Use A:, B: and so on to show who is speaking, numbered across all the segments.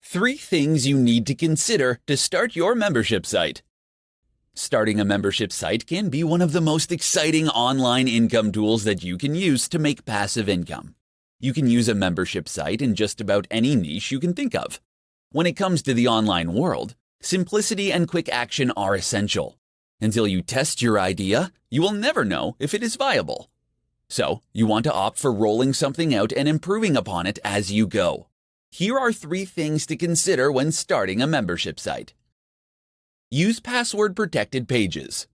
A: 3 things you need to consider to start your membership site. Starting a membership site can be one of the most exciting online income tools that you can use to make passive income. You can use a membership site in just about any niche you can think of. When it comes to the online world, simplicity and quick action are essential. Until you test your idea, you will never know if it is viable. So, you want to opt for rolling something out and improving upon it as you go. Here are 3 things to consider when starting a membership site. Use password-protected pages.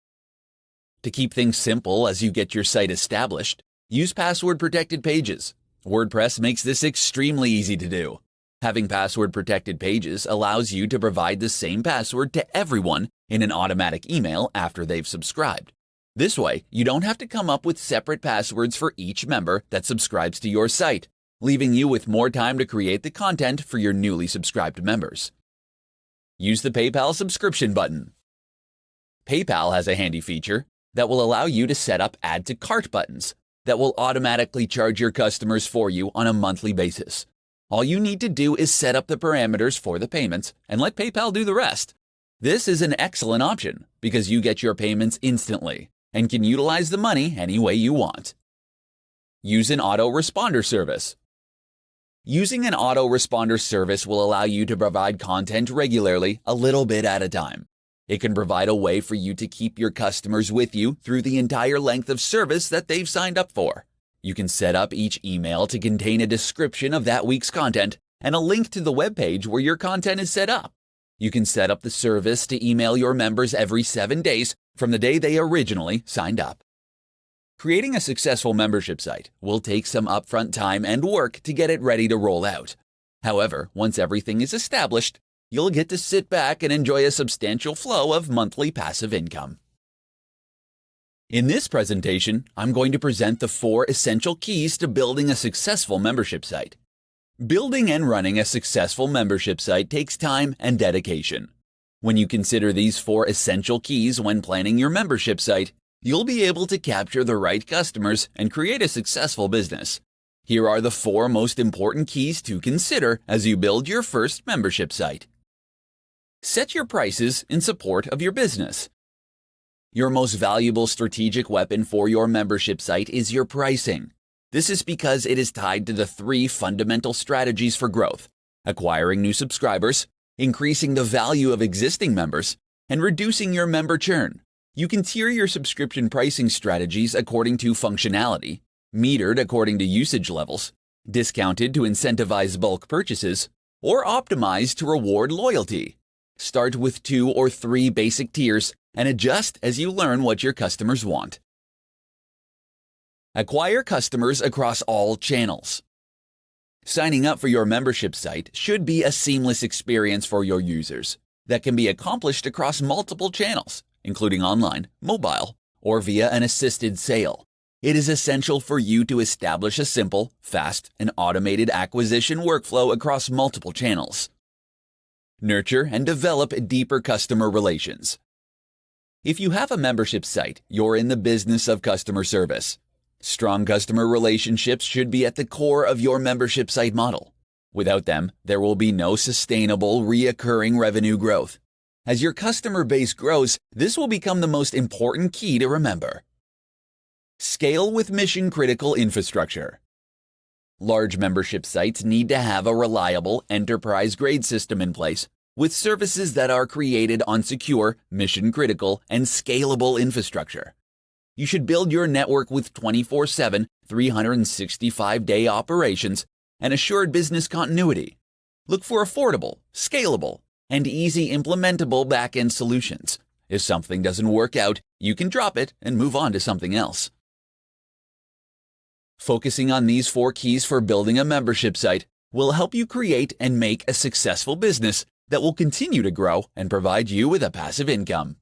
A: To keep things simple as you get your site established, use password-protected pages. WordPress makes this extremely easy to do. Having password-protected pages allows you to provide the same password to everyone in an automatic email after they've subscribed. This way, you don't have to come up with separate passwords for each member that subscribes to your site, leaving you with more time to create the content for your newly subscribed members. Use the PayPal subscription button. PayPal has a handy feature that will allow you to set up add to cart buttons that will automatically charge your customers for you on a monthly basis. All you need to do is set up the parameters for the payments and let PayPal do the rest. This is an excellent option because you get your payments instantly and can utilize the money any way you want. Use an autoresponder service. Using an autoresponder service will allow you to provide content regularly, a little bit at a time. It can provide a way for you to keep your customers with you through the entire length of service that they've signed up for. You can set up each email to contain a description of that week's content and a link to the web page where your content is set up. You can set up the service to email your members every 7 days from the day they originally signed up. Creating a successful membership site will take some upfront time and work to get it ready to roll out. However, once everything is established, you'll get to sit back and enjoy a substantial flow of monthly passive income. In this presentation, I'm going to present the 4 essential keys to building a successful membership site. Building and running a successful membership site takes time and dedication. When you consider these 4 essential keys when planning your membership site, you'll be able to capture the right customers and create a successful business. Here are the 4 most important keys to consider as you build your first membership site. Set your prices in support of your business. Your most valuable strategic weapon for your membership site is your pricing. This is because it is tied to the 3 fundamental strategies for growth: acquiring new subscribers, increasing the value of existing members, and reducing your member churn. You can tier your subscription pricing strategies according to functionality, metered according to usage levels, discounted to incentivize bulk purchases, or optimized to reward loyalty. Start with 2 or 3 basic tiers and adjust as you learn what your customers want. Acquire customers across all channels. Signing up for your membership site should be a seamless experience for your users that can be accomplished across multiple channels, including online, mobile, or via an assisted sale. It is essential for you to establish a simple, fast, and automated acquisition workflow across multiple channels. Nurture and develop deeper customer relations. If you have a membership site, you're in the business of customer service. Strong customer relationships should be at the core of your membership site model. Without them, there will be no sustainable, recurring revenue growth. As your customer base grows, this will become the most important key to remember. Scale with mission-critical infrastructure. Large membership sites need to have a reliable, enterprise-grade system in place with services that are created on secure, mission-critical, and scalable infrastructure. You should build your network with 24/7, 365-day operations and assured business continuity. Look for affordable, scalable, and easy implementable back-end solutions. If something doesn't work out, you can drop it and move on to something else. Focusing on these 4 keys for building a membership site will help you create and make a successful business that will continue to grow and provide you with a passive income.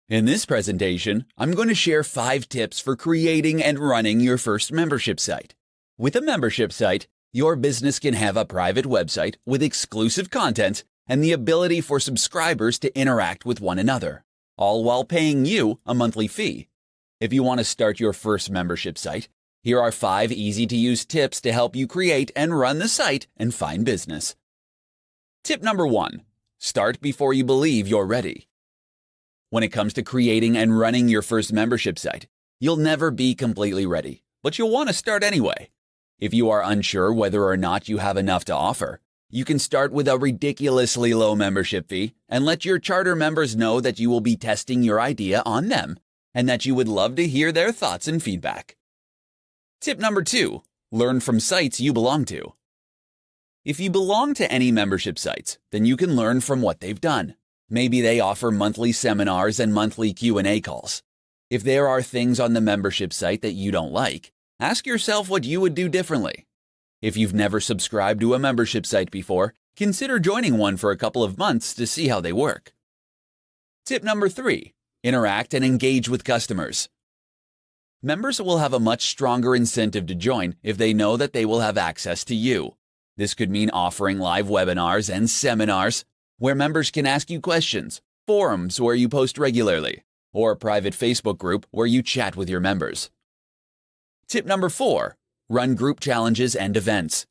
A: In this presentation, I'm going to share 5 tips for creating and running your first membership site. With a membership site, your business can have a private website with exclusive content and the ability for subscribers to interact with one another, all while paying you a monthly fee. If you want to start your first membership site, Here are 5 easy-to-use tips to help you create and run the site and find business. Tip number 1. Start before you believe you're ready. When it comes to creating and running your first membership site, you'll never be completely ready, but you'll want to start anyway. If you are unsure whether or not you have enough to offer, you can start with a ridiculously low membership fee and let your charter members know that you will be testing your idea on them and that you would love to hear their thoughts and feedback. Tip number 2. Learn from sites you belong to. If you belong to any membership sites, then you can learn from what they've done. Maybe they offer monthly seminars and monthly Q&A calls. If there are things on the membership site that you don't like, ask yourself what you would do differently. If you've never subscribed to a membership site before, consider joining one for a couple of months to see how they work. Tip number 3. Interact and engage with customers. Members will have a much stronger incentive to join if they know that they will have access to you. This could mean offering live webinars and seminars where members can ask you questions, forums where you post regularly, or a private Facebook group where you chat with your members. Tip number 4. Run group challenges and events.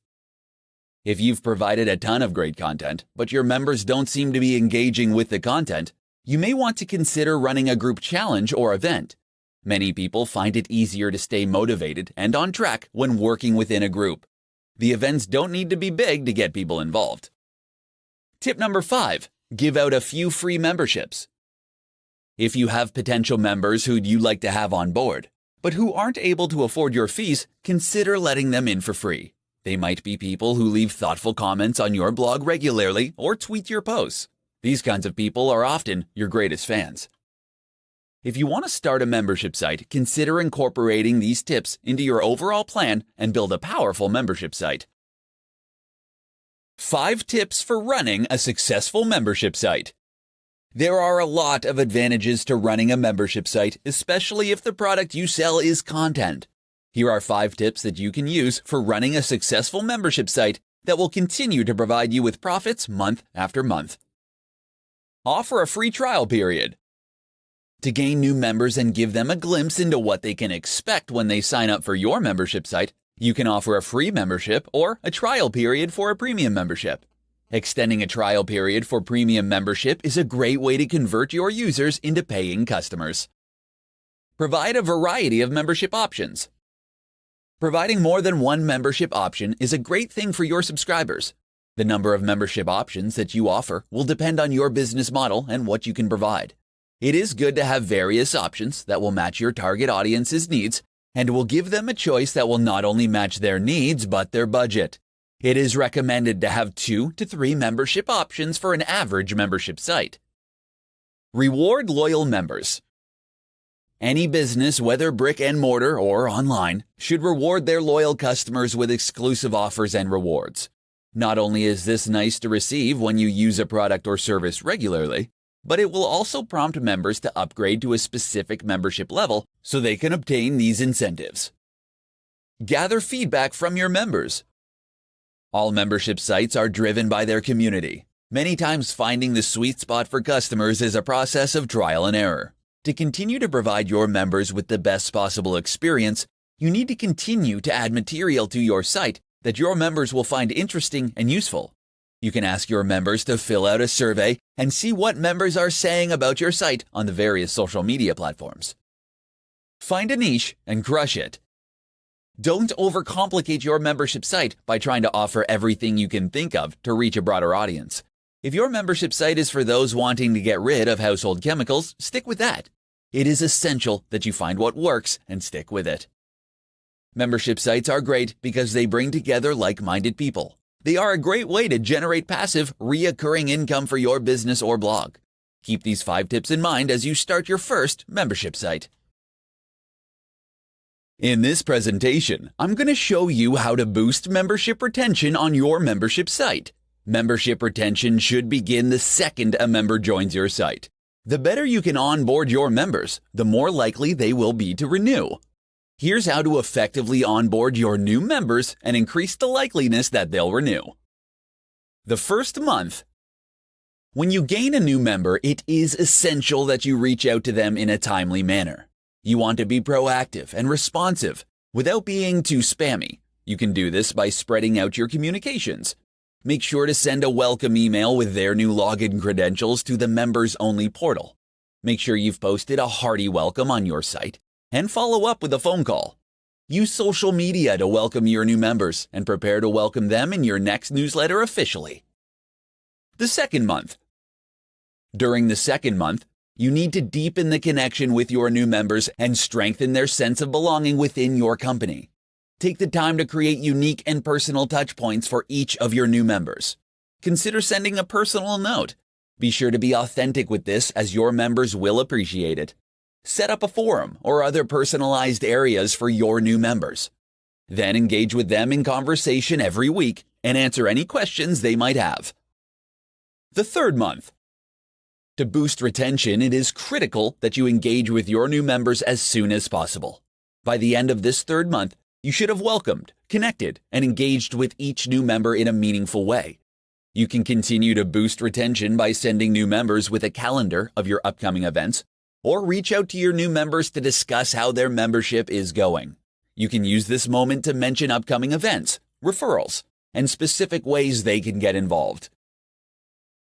A: If you've provided a ton of great content, but your members don't seem to be engaging with the content, you may want to consider running a group challenge or event. Many people find it easier to stay motivated and on track when working within a group. The events don't need to be big to get people involved. Tip number 5. Give out a few free memberships. If you have potential members who'd you like to have on board, but who aren't able to afford your fees, consider letting them in for free. They might be people who leave thoughtful comments on your blog regularly or tweet your posts. These kinds of people are often your greatest fans. If you want to start a membership site, consider incorporating these tips into your overall plan and build a powerful membership site. 5 tips for running a successful membership site. There are a lot of advantages to running a membership site, especially if the product you sell is content. Here are 5 tips that you can use for running a successful membership site that will continue to provide you with profits month after month. Offer a free trial period. To gain new members and give them a glimpse into what they can expect when they sign up for your membership site, you can offer a free membership or a trial period for a premium membership. Extending a trial period for premium membership is a great way to convert your users into paying customers. Provide a variety of membership options. Providing more than one membership option is a great thing for your subscribers. The number of membership options that you offer will depend on your business model and what you can provide. It is good to have various options that will match your target audience's needs and will give them a choice that will not only match their needs but their budget. It is recommended to have 2 to 3 membership options for an average membership site. Reward loyal members. Any business, whether brick and mortar or online, should reward their loyal customers with exclusive offers and rewards. Not only is this nice to receive when you use a product or service regularly, but it will also prompt members to upgrade to a specific membership level so they can obtain these incentives. Gather feedback from your members. All membership sites are driven by their community. Many times finding the sweet spot for customers is a process of trial and error. To continue to provide your members with the best possible experience, you need to continue to add material to your site that your members will find interesting and useful. You can ask your members to fill out a survey and see what members are saying about your site on the various social media platforms. Find a niche and crush it. Don't overcomplicate your membership site by trying to offer everything you can think of to reach a broader audience. If your membership site is for those wanting to get rid of household chemicals, stick with that. It is essential that you find what works and stick with it. Membership sites are great because they bring together like-minded people. They are a great way to generate passive, recurring income for your business or blog. Keep these 5 tips in mind as you start your first membership site. In this presentation, I'm going to show you how to boost membership retention on your membership site. Membership retention should begin the second a member joins your site. The better you can onboard your members, the more likely they will be to renew. Here's how to effectively onboard your new members and increase the likeliness that they'll renew. The first month. When you gain a new member, it is essential that you reach out to them in a timely manner. You want to be proactive and responsive. Without being too spammy, you can do this by spreading out your communications. Make sure to send a welcome email with their new login credentials to the members-only portal. Make sure you've posted a hearty welcome on your site, and follow up with a phone call. Use social media to welcome your new members and prepare to welcome them in your next newsletter officially. The second month. During the second month, you need to deepen the connection with your new members and strengthen their sense of belonging within your company. Take the time to create unique and personal touchpoints for each of your new members. Consider sending a personal note. Be sure to be authentic with this, as your members will appreciate it. Set up a forum or other personalized areas for your new members. Then engage with them in conversation every week and answer any questions they might have. The third month. To boost retention, it is critical that you engage with your new members as soon as possible. By the end of this third month, you should have welcomed, connected, and engaged with each new member in a meaningful way. You can continue to boost retention by sending new members with a calendar of your upcoming events, or reach out to your new members to discuss how their membership is going. You can use this moment to mention upcoming events, referrals, and specific ways they can get involved.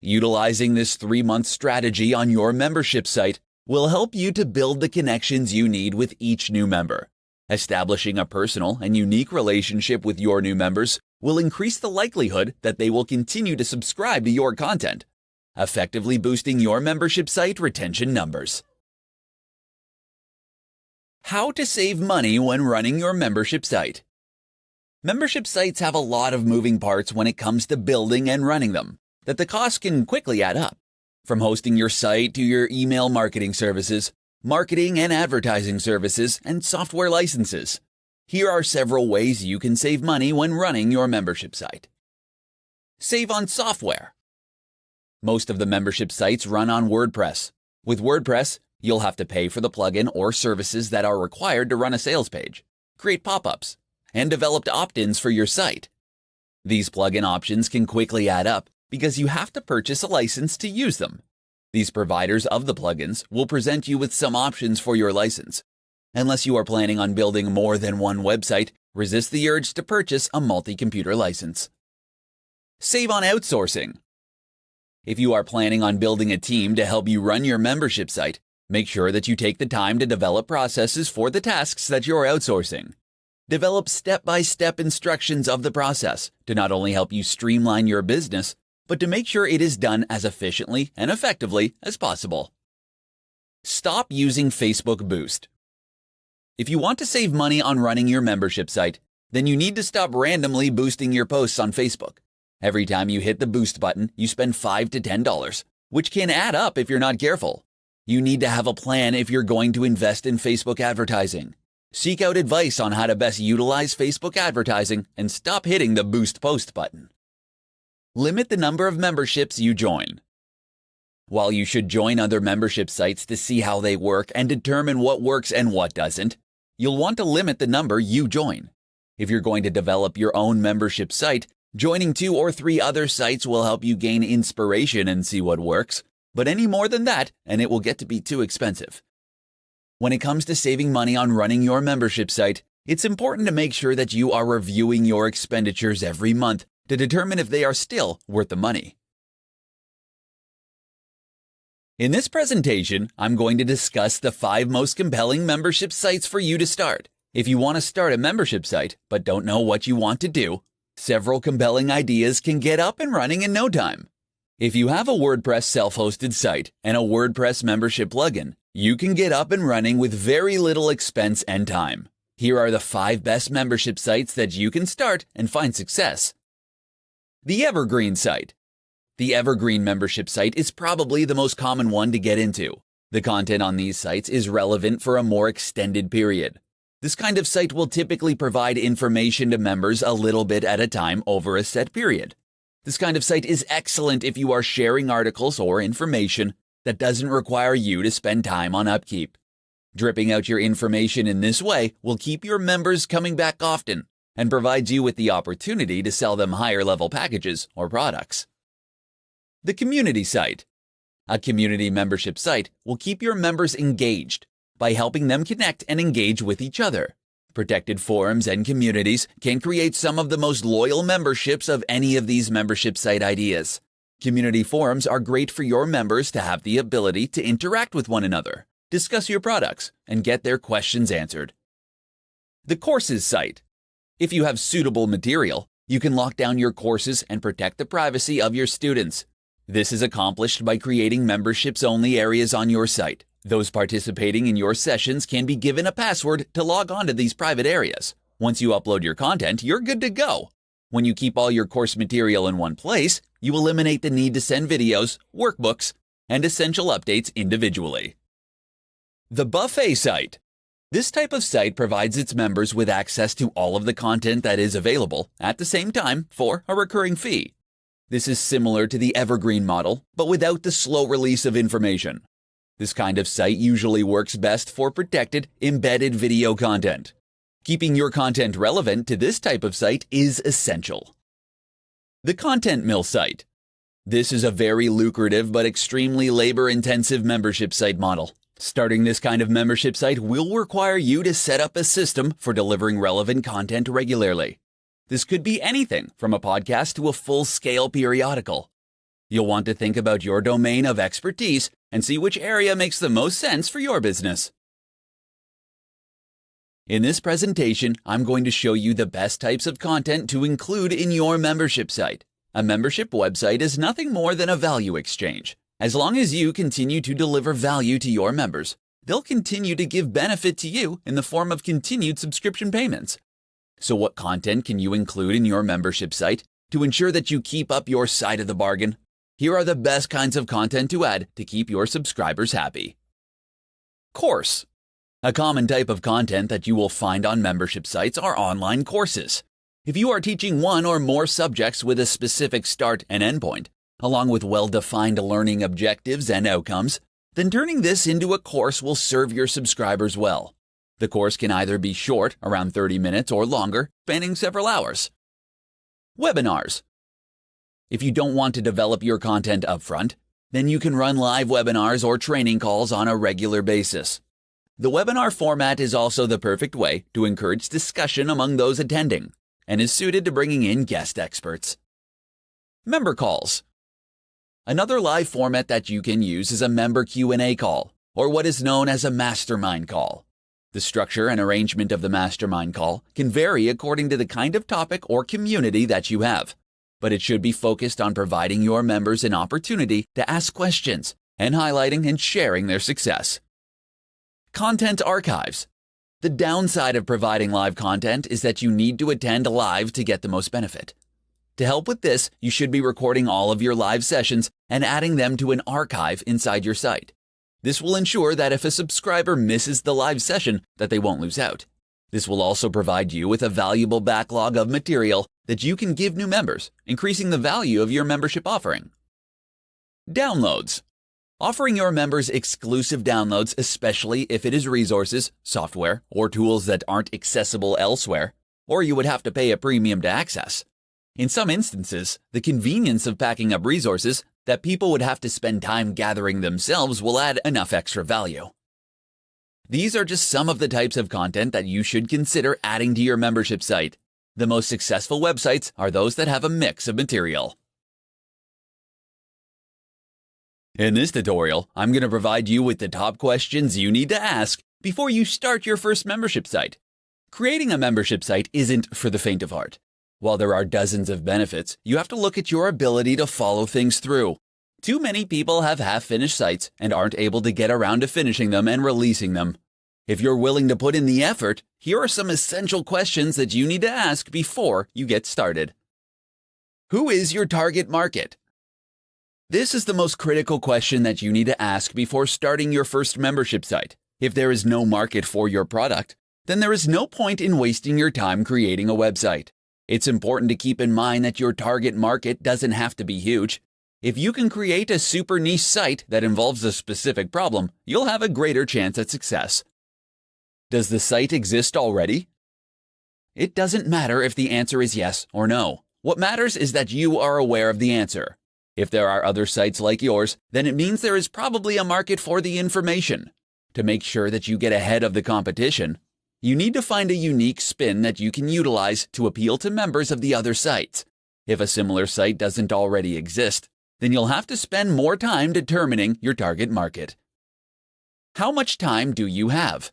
A: Utilizing this 3-month strategy on your membership site will help you to build the connections you need with each new member. Establishing a personal and unique relationship with your new members will increase the likelihood that they will continue to subscribe to your content, effectively boosting your membership site retention numbers. How to save money when running your membership site. Membership sites have a lot of moving parts when it comes to building and running them, that the cost can quickly add up. From hosting your site to your email marketing services, marketing and advertising services, and software licenses. Here are several ways you can save money when running your membership site. Save on software. Most of the membership sites run on WordPress. With WordPress, you'll have to pay for the plugin or services that are required to run a sales page, create pop-ups, and develop opt-ins for your site. These plugin options can quickly add up because you have to purchase a license to use them. These providers of the plugins will present you with some options for your license. Unless you are planning on building more than one website, resist the urge to purchase a multi-computer license. Save on outsourcing. If you are planning on building a team to help you run your membership site, make sure that you take the time to develop processes for the tasks that you're outsourcing. Develop step-by-step instructions of the process to not only help you streamline your business, but to make sure it is done as efficiently and effectively as possible. Stop using Facebook Boost. If you want to save money on running your membership site, then you need to stop randomly boosting your posts on Facebook. Every time you hit the boost button, you spend $5 to $10, which can add up if you're not careful. You need to have a plan if you're going to invest in Facebook advertising. Seek out advice on how to best utilize Facebook advertising and stop hitting the boost post button. Limit the number of memberships you join. While you should join other membership sites to see how they work and determine what works and what doesn't, you'll want to limit the number you join. If you're going to develop your own membership site, joining 2 or 3 other sites will help you gain inspiration and see what works, but any more than that, and it will get to be too expensive. When it comes to saving money on running your membership site, it's important to make sure that you are reviewing your expenditures every month to determine if they are still worth the money. In this presentation, I'm going to discuss the 5 most compelling membership sites for you to start. If you want to start a membership site but don't know what you want to do, several compelling ideas can get up and running in no time. If you have a WordPress self-hosted site and a WordPress membership plugin, you can get up and running with very little expense and time. Here are the 5 best membership sites that you can start and find success. The Evergreen site. The Evergreen membership site is probably the most common one to get into. The content on these sites is relevant for a more extended period. This kind of site will typically provide information to members a little bit at a time over a set period. This kind of site is excellent if you are sharing articles or information that doesn't require you to spend time on upkeep. Dripping out your information in this way will keep your members coming back often and provides you with the opportunity to sell them higher-level packages or products. The community site. A community membership site will keep your members engaged by helping them connect and engage with each other. Protected forums and communities can create some of the most loyal memberships of any of these membership site ideas. Community forums are great for your members to have the ability to interact with one another, discuss your products, and get their questions answered. The courses site. If you have suitable material, you can lock down your courses and protect the privacy of your students. This is accomplished by creating memberships-only areas on your site. Those participating in your sessions can be given a password to log on to these private areas. Once you upload your content, you're good to go. When you keep all your course material in one place, you eliminate the need to send videos, workbooks, and essential updates individually. The buffet site. This type of site provides its members with access to all of the content that is available at the same time for a recurring fee. This is similar to the evergreen model, but without the slow release of information. This kind of site usually works best for protected, embedded video content. Keeping your content relevant to this type of site is essential. The Content Mill site. This is a very lucrative but extremely labor-intensive membership site model. Starting this kind of membership site will require you to set up a system for delivering relevant content regularly. This could be anything from a podcast to a full-scale periodical. You'll want to think about your domain of expertise and see which area makes the most sense for your business. In this presentation, I'm going to show you the best types of content to include in your membership site. A membership website is nothing more than a value exchange. As long as you continue to deliver value to your members, they'll continue to give benefit to you in the form of continued subscription payments. So what content can you include in your membership site to ensure that you keep up your side of the bargain? Here are the best kinds of content to add to keep your subscribers happy. Course. A common type of content that you will find on membership sites are online courses. If you are teaching one or more subjects with a specific start and endpoint, along with well-defined learning objectives and outcomes, then turning this into a course will serve your subscribers well. The course can either be short, around 30 minutes, or longer, spanning several hours. Webinars. If you don't want to develop your content upfront, then you can run live webinars or training calls on a regular basis. The webinar format is also the perfect way to encourage discussion among those attending and is suited to bringing in guest experts. Member calls. Another live format that you can use is a member Q&A call, or what is known as a mastermind call. The structure and arrangement of the mastermind call can vary according to the kind of topic or community that you have, but it should be focused on providing your members an opportunity to ask questions and highlighting and sharing their success. Content archives. The downside of providing live content is that you need to attend live to get the most benefit. To help with this, you should be recording all of your live sessions and adding them to an archive inside your site. This will ensure that if a subscriber misses the live session, that they won't lose out. This will also provide you with a valuable backlog of material that you can give new members, increasing the value of your membership offering. Downloads. Offering your members exclusive downloads, especially if it is resources, software, or tools that aren't accessible elsewhere, or you would have to pay a premium to access. In some instances, the convenience of packing up resources that people would have to spend time gathering themselves will add enough extra value. These are just some of the types of content that you should consider adding to your membership site. The most successful websites are those that have a mix of material. In this tutorial, I'm going to provide you with the top questions you need to ask before you start your first membership site. Creating a membership site isn't for the faint of heart. While there are dozens of benefits, you have to look at your ability to follow things through. Too many people have half-finished sites and aren't able to get around to finishing them and releasing them. If you're willing to put in the effort, here are some essential questions that you need to ask before you get started. Who is your target market? This is the most critical question that you need to ask before starting your first membership site. If there is no market for your product, then there is no point in wasting your time creating a website. It's important to keep in mind that your target market doesn't have to be huge. If you can create a super niche site that involves a specific problem, you'll have a greater chance at success. Does the site exist already? It doesn't matter if the answer is yes or no. What matters is that you are aware of the answer. If there are other sites like yours, then it means there is probably a market for the information. To make sure that you get ahead of the competition, You need to find a unique spin that you can utilize to appeal to members of the other sites. If a similar site doesn't already exist, then you'll have to spend more time determining your target market. How much time do you have?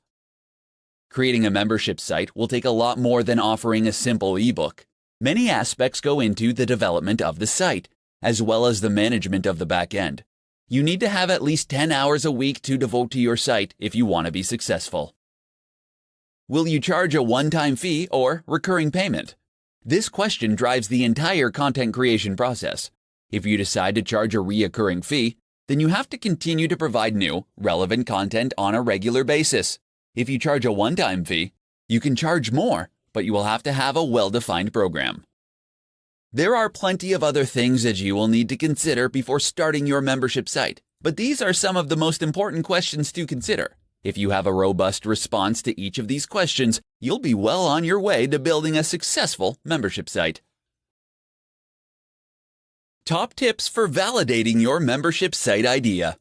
A: Creating a membership site will take a lot more than offering a simple ebook. Many aspects go into the development of the site, as well as the management of the back end. You need to have at least 10 hours a week to devote to your site if you want to be successful. Will you charge a one-time fee or recurring payment? This question drives the entire content creation process. If you decide to charge a recurring fee, then you have to continue to provide new, relevant content on a regular basis. If you charge a one-time fee, you can charge more, but you will have to have a well-defined program. There are plenty of other things that you will need to consider before starting your membership site, but these are some of the most important questions to consider. If you have a robust response to each of these questions, you'll be well on your way to building a successful membership site. Top tips for validating your membership site idea.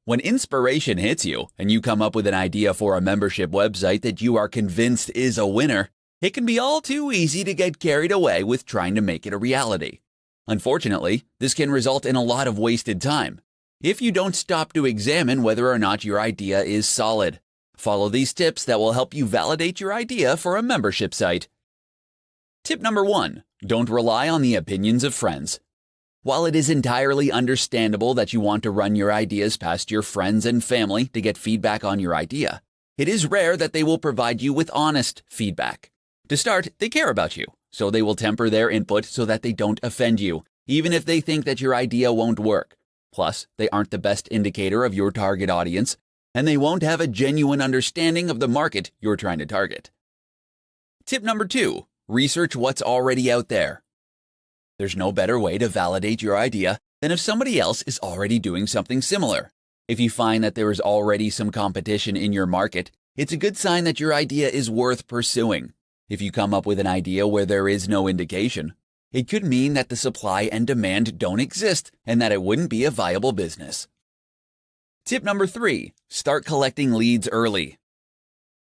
A: When inspiration hits you and you come up with an idea for a membership website that you are convinced is a winner, it can be all too easy to get carried away with trying to make it a reality. Unfortunately, this can result in a lot of wasted time if you don't stop to examine whether or not your idea is solid. Follow these tips that will help you validate your idea for a membership site. Tip number 1. Don't rely on the opinions of friends. While it is entirely understandable that you want to run your ideas past your friends and family to get feedback on your idea, it is rare that they will provide you with honest feedback. To start, they care about you, so they will temper their input so that they don't offend you, even if they think that your idea won't work. Plus, they aren't the best indicator of your target audience, and they won't have a genuine understanding of the market you're trying to target. Tip number 2. Research what's already out there. There's no better way to validate your idea than if somebody else is already doing something similar. If you find that there is already some competition in your market, it's a good sign that your idea is worth pursuing. If you come up with an idea where there is no indication, it could mean that the supply and demand don't exist and that it wouldn't be a viable business. Tip number 3. Start collecting leads early.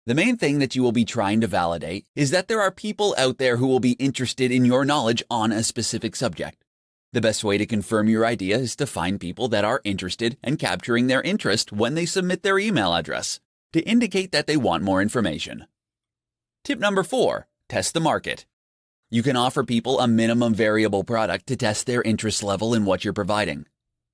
A: The main thing that you will be trying to validate is that there are people out there who will be interested in your knowledge on a specific subject. The best way to confirm your idea is to find people that are interested and capturing their interest when they submit their email address to indicate that they want more information. Tip number 4. Test the market. You can offer people a minimum variable product to test their interest level in what you're providing.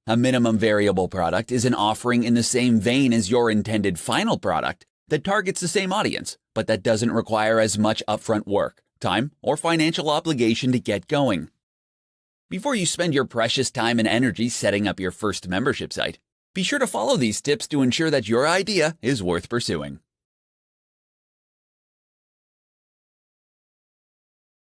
A: A minimum variable product is an offering in the same vein as your intended final product that targets the same audience, but that doesn't require as much upfront work, time, or financial obligation to get going. Before you spend your precious time and energy setting up your first membership site, be sure to follow these tips to ensure that your idea is worth pursuing.